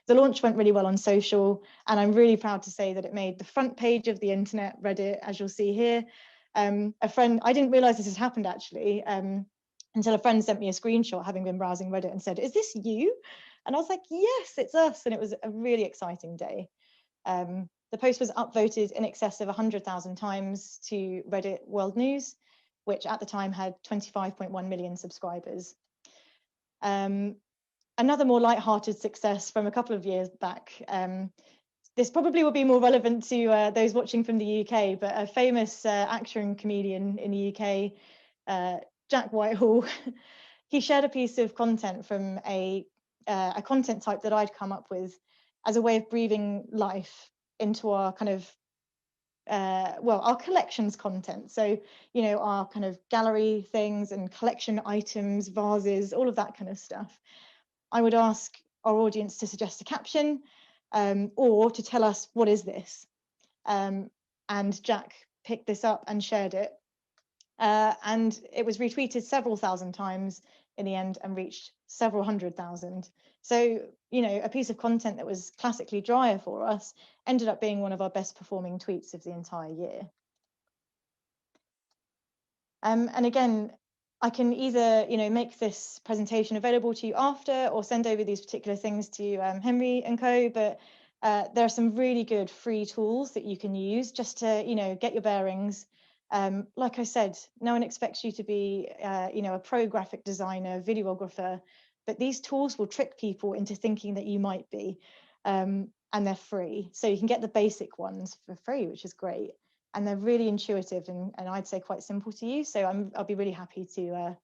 The launch went really well on social, and I'm really proud to say that it made the front page of the internet, Reddit, as you'll see here. A friend, I didn't realize this had happened actually, until a friend sent me a screenshot having been browsing Reddit and said, "Is this you?" And I was like, "Yes, it's us." And it was a really exciting day. The post was upvoted in excess of 100,000 times to Reddit World News, which at the time had 25.1 million subscribers. Another more light-hearted success from a couple of years back. This probably will be more relevant to those watching from the UK, but a famous actor and comedian in the UK, Jack Whitehall, he shared a piece of content from a content type that I'd come up with as a way of breathing life into our kind of, well, our collections content. So, you know, our kind of gallery things and collection items, vases, all of that kind of stuff. I would ask our audience to suggest a caption or to tell us, what is this? And Jack picked this up and shared it. And it was retweeted several thousand times in the end and reached several 100,000. So, you know, a piece of content that was classically drier for us ended up being one of our best performing tweets of the entire year. And again, I can either, you know, make this presentation available to you after, or send over these particular things to Henry and co. But there are some really good free tools that you can use just to, you know, get your bearings. Like I said, no one expects you to be, you know, a pro graphic designer, videographer, but these tools will trick people into thinking that you might be, and they're free. So you can get the basic ones for free, which is great. And they're really intuitive and I'd say quite simple to use. So I'll be really happy to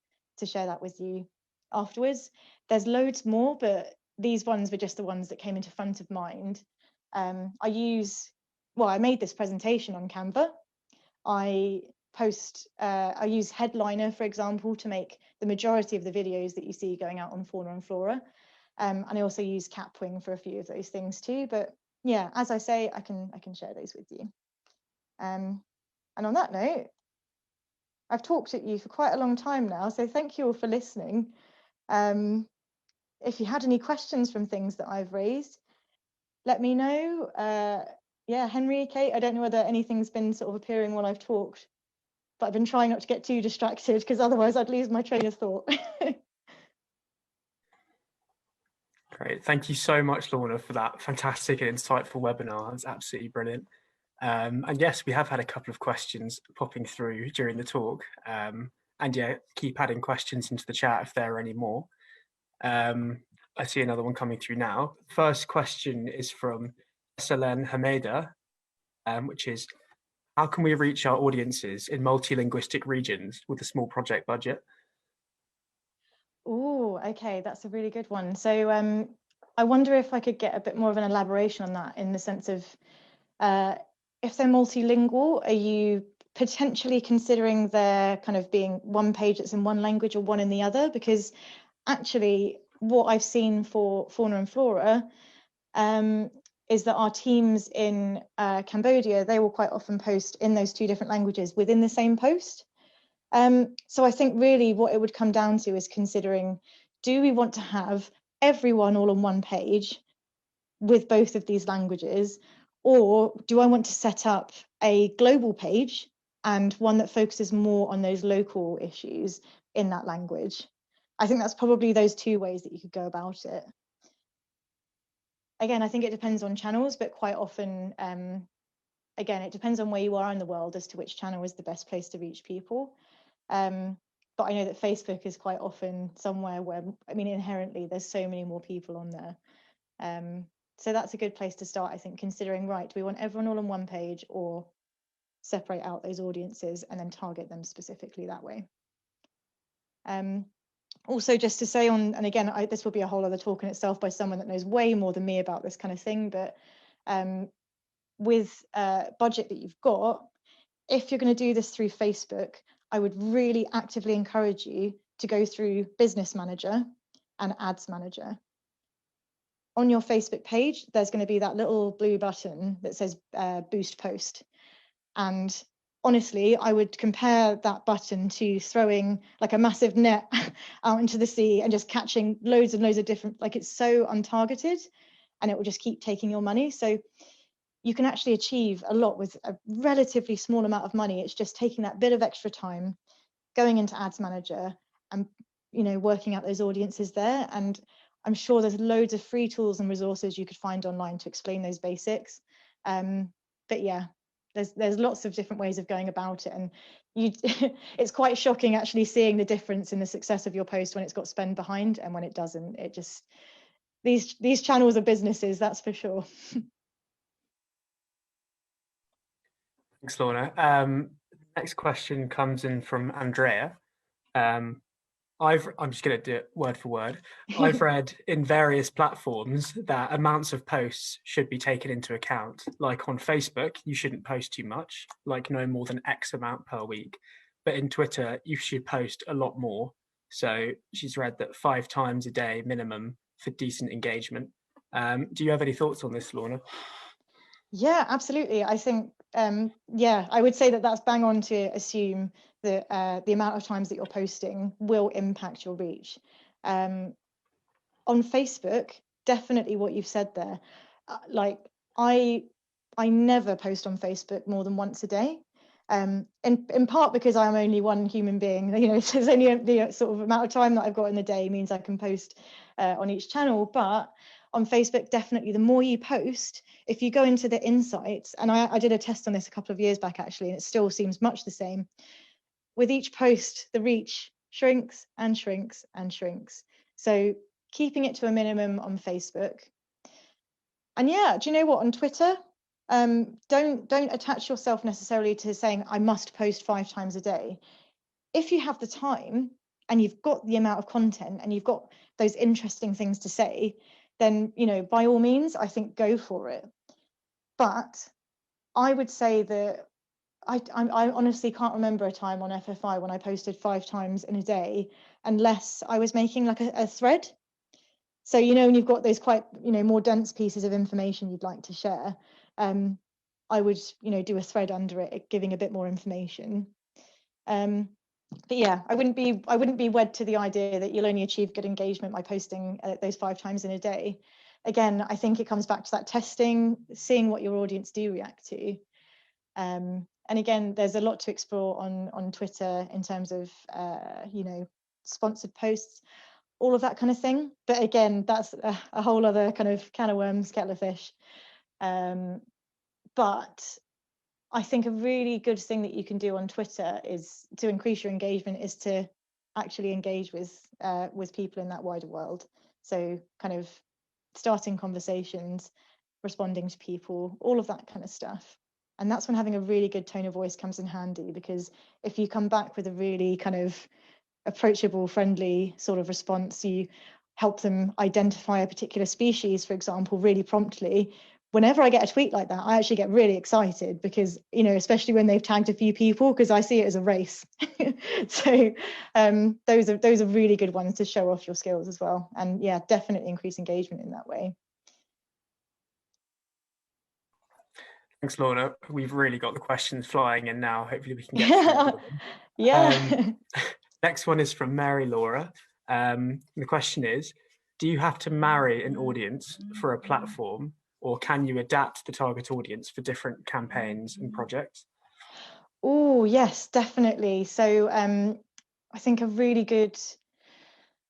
share that with you afterwards. There's loads more, but these ones were just the ones that came into front of mind. I made this presentation on Canva. I use Headliner, for example, to make the majority of the videos that you see going out on Fauna and Flora. And I also use Capwing for a few of those things too. But yeah, as I say, I can share those with you. And on that note, I've talked at you for quite a long time now, so thank you all for listening. If you had any questions from things that I've raised, let me know. Yeah, Henry, Kate, I don't know whether anything's been sort of appearing while I've talked, but I've been trying not to get too distracted because otherwise I'd lose my train of thought. Great. Thank you so much, Lorna, for that fantastic and insightful webinar. It's absolutely brilliant. And yes, we have had a couple of questions popping through during the talk. And yeah, keep adding questions into the chat if there are any more. I see another one coming through now. First question is from Selen Hameda, which is, how can we reach our audiences in multilinguistic regions with a small project budget? Oh, okay, that's a really good one. So I wonder if I could get a bit more of an elaboration on that, in the sense of if they're multilingual, are you potentially considering there kind of being one page that's in one language or one in the other? Because actually what I've seen for Fauna and Flora is that our teams in Cambodia, they will quite often post in those two different languages within the same post. So I think really what it would come down to is considering, do we want to have everyone all on one page with both of these languages, or do I want to set up a global page and one that focuses more on those local issues in that language? I think that's probably those two ways that you could go about it. Again, I think it depends on channels, but quite often, again, it depends on where you are in the world as to which channel is the best place to reach people. But I know that Facebook is quite often somewhere where, I mean, inherently there's so many more people on there. So that's a good place to start, I think, considering, right, do we want everyone all on one page, or separate out those audiences and then target them specifically that way? Also, just to say on, and again, this will be a whole other talk in itself by someone that knows way more than me about this kind of thing, but with budget that you've got, if you're going to do this through Facebook, I would really actively encourage you to go through Business Manager and Ads Manager. On your Facebook page, there's going to be that little blue button that says Boost Post. And honestly, I would compare that button to throwing like a massive net out into the sea and just catching loads and loads of different, like, it's so untargeted and it will just keep taking your money. So you can actually achieve a lot with a relatively small amount of money. It's just taking that bit of extra time, going into Ads Manager and, you know, working out those audiences there. And I'm sure there's loads of free tools and resources you could find online to explain those basics. But yeah, there's lots of different ways of going about it, and it's quite shocking actually seeing the difference in the success of your post when it's got spend behind and when it doesn't. It just, these channels are businesses, that's for sure. Thanks, Lorna. Next question comes in from Andrea. I'm just going to do it word for word. I've read in various platforms that amounts of posts should be taken into account. Like on Facebook, you shouldn't post too much, like no more than X amount per week. But in Twitter, you should post a lot more. So she's read that 5 times a day minimum for decent engagement. Do you have any thoughts on this, Lorna? Yeah, absolutely. I think, yeah, I would say that that's bang on to assume that the amount of times that you're posting will impact your reach. On Facebook, definitely what you've said there. Like, I never post on Facebook more than once a day. In part because I'm only one human being, you know, so there's only the sort of amount of time that I've got in the day means I can post on each channel. But on Facebook, definitely the more you post, if you go into the insights, and I did a test on this a couple of years back actually, and it still seems much the same. With each post, the reach shrinks and shrinks and shrinks. So keeping it to a minimum on Facebook. And yeah, do you know what, on Twitter, don't attach yourself necessarily to saying I must post 5 times a day. If you have the time and you've got the amount of content and you've got those interesting things to say, then, you know, by all means, I think go for it. But I would say that I honestly can't remember a time on FFI when I posted 5 times in a day, unless I was making like a thread. So, you know, when you've got those quite, you know, more dense pieces of information you'd like to share, I would, you know, do a thread under it, giving a bit more information. But yeah, I wouldn't be wed to the idea that you'll only achieve good engagement by posting those 5 times in a day. again, I think it comes back to that testing, seeing what your audience do react to. And again, there's a lot to explore on Twitter in terms of, you know, sponsored posts, all of that kind of thing. But again, that's a whole other kind of can of worms, kettle of fish. But I think a really good thing that you can do on Twitter is to increase your engagement is to actually engage with people in that wider world. So kind of starting conversations, responding to people, all of that kind of stuff. And that's when having a really good tone of voice comes in handy, because if you come back with a really kind of approachable, friendly sort of response, you help them identify a particular species, for example, really promptly. Whenever I get a tweet like that, I actually get really excited because, you know, especially when they've tagged a few people, because I see it as a race. So those are really good ones to show off your skills as well. And yeah, definitely increase engagement in that way. Thanks, Lorna. We've really got the questions flying in now. Hopefully we can get through all of them. Yeah. Next one is from Mary Laura. The question is, do you have to marry an audience for a platform, or can you adapt the target audience for different campaigns and projects? Oh, yes, definitely. So I think a really good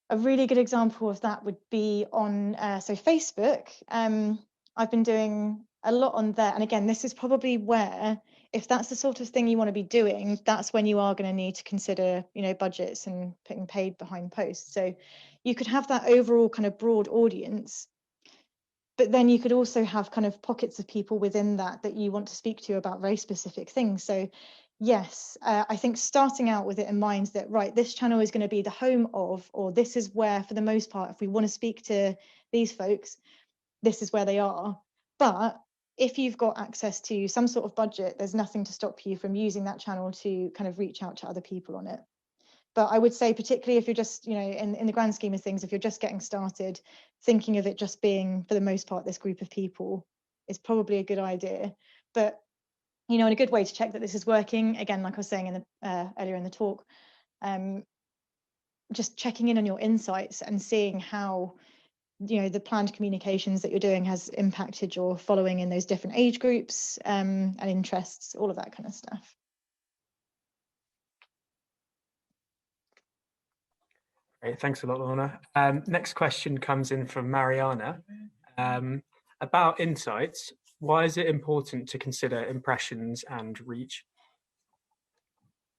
example of that would be on so Facebook. I've been doing a lot on there, and again, this is probably where, if that's the sort of thing you want to be doing, that's when you are going to need to consider, you know, budgets and putting paid behind posts. So you could have that overall kind of broad audience, but then you could also have kind of pockets of people within that you want to speak to about very specific things. So yes, I think starting out with it in mind that, right, this channel is going to be the home of, or this is where, for the most part, if we want to speak to these folks, this is where they are. But if you've got access to some sort of budget, there's nothing to stop you from using that channel to kind of reach out to other people on it. But I would say, particularly if you're just, you know, in the grand scheme of things, if you're just getting started, thinking of it just being, for the most part, this group of people is probably a good idea. But, you know, and a good way to check that this is working, again, like I was saying in the earlier in the talk, just checking in on your insights and seeing how, you know, the planned communications that you're doing has impacted your following in those different age groups and interests, all of that kind of stuff. Great, thanks a lot, Lorna. Next question comes in from Mariana. About insights, why is it important to consider impressions and reach?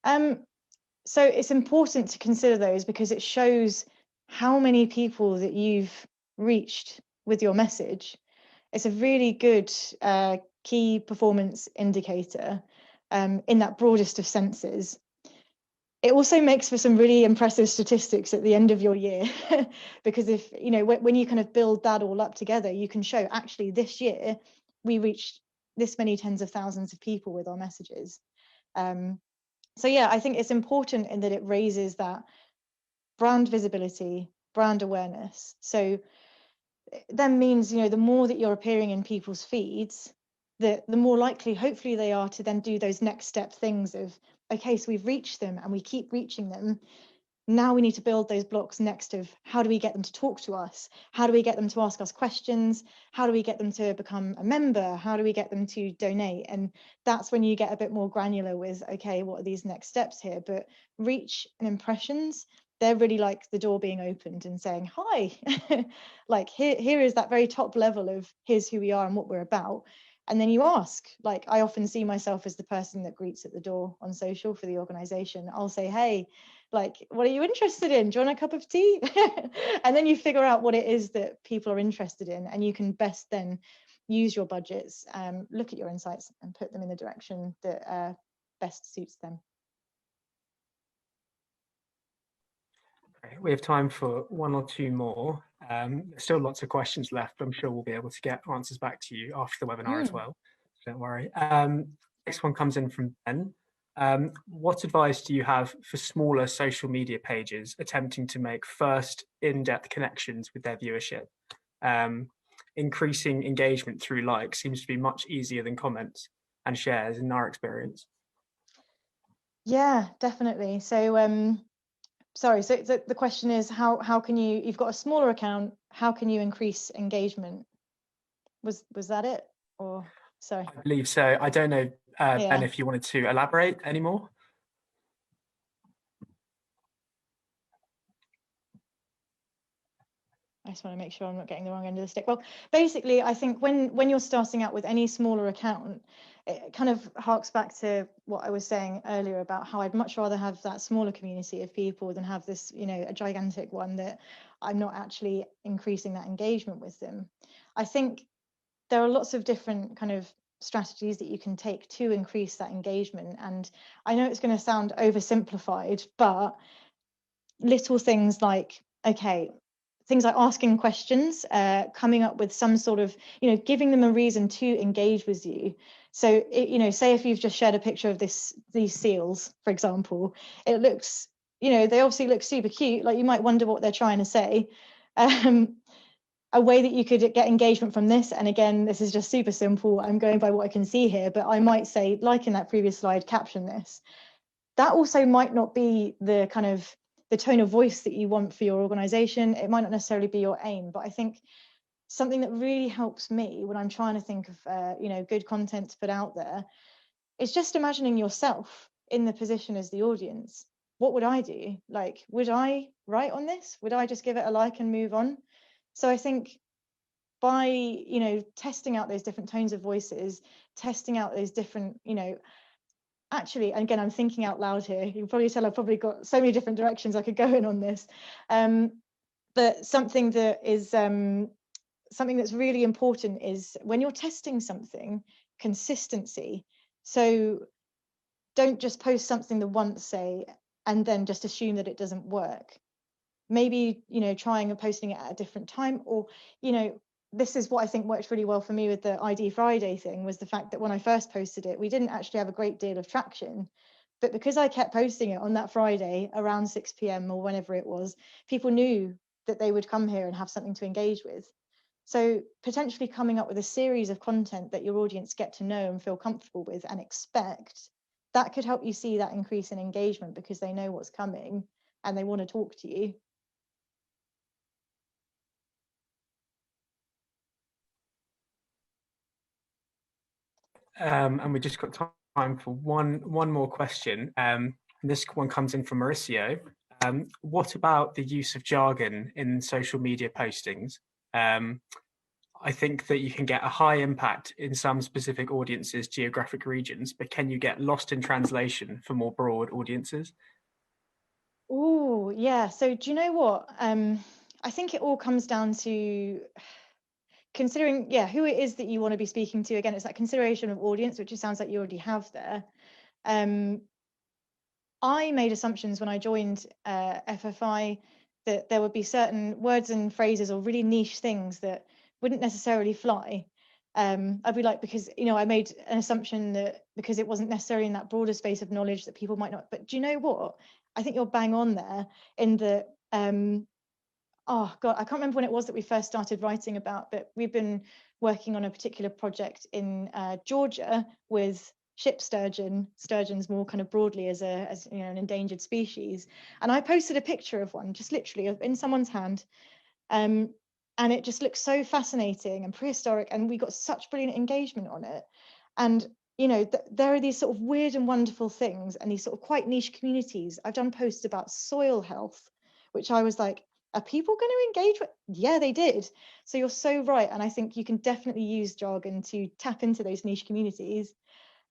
So it's important to consider those because it shows how many people that you've reached with your message. It's a really good key performance indicator in that broadest of senses. It also makes for some really impressive statistics at the end of your year, because if, you know, when you kind of build that all up together, you can show actually this year we reached this many tens of thousands of people with our messages. So yeah, I think it's important in that it raises that brand visibility, brand awareness. So that means, you know, the more that you're appearing in people's feeds, the more likely, hopefully, they are to then do those next step things of, okay, so we've reached them and we keep reaching them. Now we need to build those blocks next of how do we get them to talk to us? How do we get them to ask us questions? How do we get them to become a member? How do we get them to donate? And that's when you get a bit more granular with, okay, what are these next steps here? But reach and impressions, they're really like the door being opened and saying, hi, like here is that very top level of here's who we are and what we're about. And then you ask, like, I often see myself as the person that greets at the door on social for the organization. I'll say, hey, like, what are you interested in? Do you want a cup of tea? And then you figure out what it is that people are interested in, and you can best then use your budgets, look at your insights and put them in the direction that best suits them. We have time for one or two more. There's still lots of questions left, but I'm sure we'll be able to get answers back to you after the webinar as well. So don't worry. Next one comes in from Ben. What advice do you have for smaller social media pages attempting to make first in-depth connections with their viewership? Increasing engagement through likes seems to be much easier than comments and shares in our experience. Yeah, definitely. So sorry, so the question is how can you've got a smaller account, how can you increase engagement? Was that it? Or sorry. I believe so. I don't know, Ben, Yeah. if you wanted to elaborate anymore. I just want to make sure I'm not getting the wrong end of the stick. Well, basically, I think when you're starting out with any smaller account, it kind of harks back to what I was saying earlier about how I'd much rather have that smaller community of people than have this, a gigantic one that I'm not actually increasing that engagement with them. I think there are lots of different kind of strategies that you can take to increase that engagement. And I know it's going to sound oversimplified, but little things like, okay, things like asking questions, coming up with some sort of, giving them a reason to engage with you. So, say if you've just shared a picture of these seals, for example, it looks, they obviously look super cute. Like you might wonder what they're trying to say. A way that you could get engagement from this, and again, this is just super simple. I'm going by what I can see here, but I might say, like in that previous slide, caption this. That also might not be the kind of the tone of voice that you want for your organization. It might not necessarily be your aim, but I think something that really helps me when I'm trying to think of good content to put out there is just imagining yourself in the position as the audience. What would I do? Like, would I write on this? Would I just give it a like and move on? So I think by testing out those different tones of voices, testing out those different actually, again, I'm thinking out loud here. You can probably tell I've probably got so many different directions I could go in on this. But something that is something that's really important is when you're testing something, consistency. So don't just post something the once, say, and then just assume that it doesn't work. Maybe trying and posting it at a different time, or this is what I think worked really well for me with the ID Friday thing, was the fact that when I first posted it, we didn't actually have a great deal of traction. But because I kept posting it on that Friday around 6 p.m. or whenever it was, people knew that they would come here and have something to engage with. So potentially coming up with a series of content that your audience get to know and feel comfortable with and expect, that could help you see that increase in engagement because they know what's coming and they want to talk to you. And we just got time for one more question. This one comes in from Mauricio. What about the use of jargon in social media postings? I think that you can get a high impact in some specific audiences, geographic regions, but can you get lost in translation for more broad audiences? Oh, yeah. So do you know what? I think it all comes down to considering, who it is that you want to be speaking to. Again, it's that consideration of audience, which it sounds like you already have there. I made assumptions when I joined FFI that there would be certain words and phrases or really niche things that wouldn't necessarily fly. I'd be like, because I made an assumption that because it wasn't necessarily in that broader space of knowledge that people might not. But do you know what? I think you're bang on there in the oh God, I can't remember when it was that we first started writing about, but we've been working on a particular project in Georgia with ship sturgeons more kind of broadly as an endangered species. And I posted a picture of one, just literally in someone's hand. And it just looks so fascinating and prehistoric, and we got such brilliant engagement on it. And there are these sort of weird and wonderful things and these sort of quite niche communities. I've done posts about soil health, which I was like, are people going to engage with? Yeah, they did. So you're so right. And I think you can definitely use jargon to tap into those niche communities.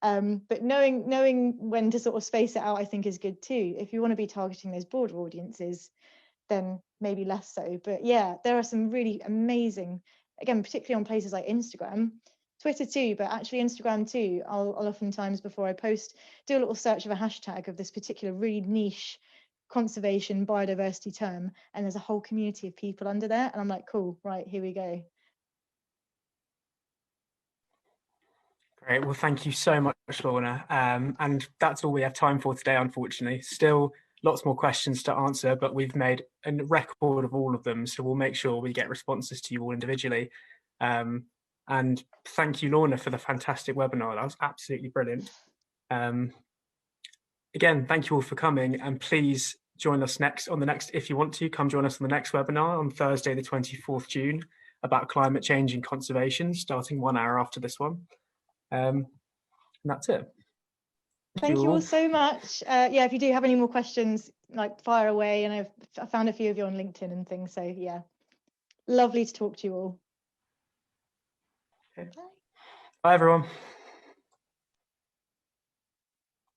But knowing when to sort of space it out, I think is good too. If you want to be targeting those broader audiences, then maybe less so. But yeah, there are some really amazing, again, particularly on places like Instagram, Twitter too, but actually Instagram too. I'll oftentimes, before I post, do a little search of a hashtag of this particular really niche conservation biodiversity term, and there's a whole community of people under there, and I'm like, cool, right, here we go. Great. Well, thank you so much, Lorna. And that's all we have time for today, unfortunately. Still lots more questions to answer, but we've made a record of all of them. So we'll make sure we get responses to you all individually. And thank you, Lorna, for the fantastic webinar. That was absolutely brilliant. Again, thank you all for coming. And please join us if you want to, come join us on the next webinar on Thursday, the 24th June, about climate change and conservation, starting 1 hour after this one. And that's it. Thank you all so much. Yeah, if you do have any more questions, like fire away, and I found a few of you on LinkedIn and things. So yeah, lovely to talk to you all. Okay. Bye everyone.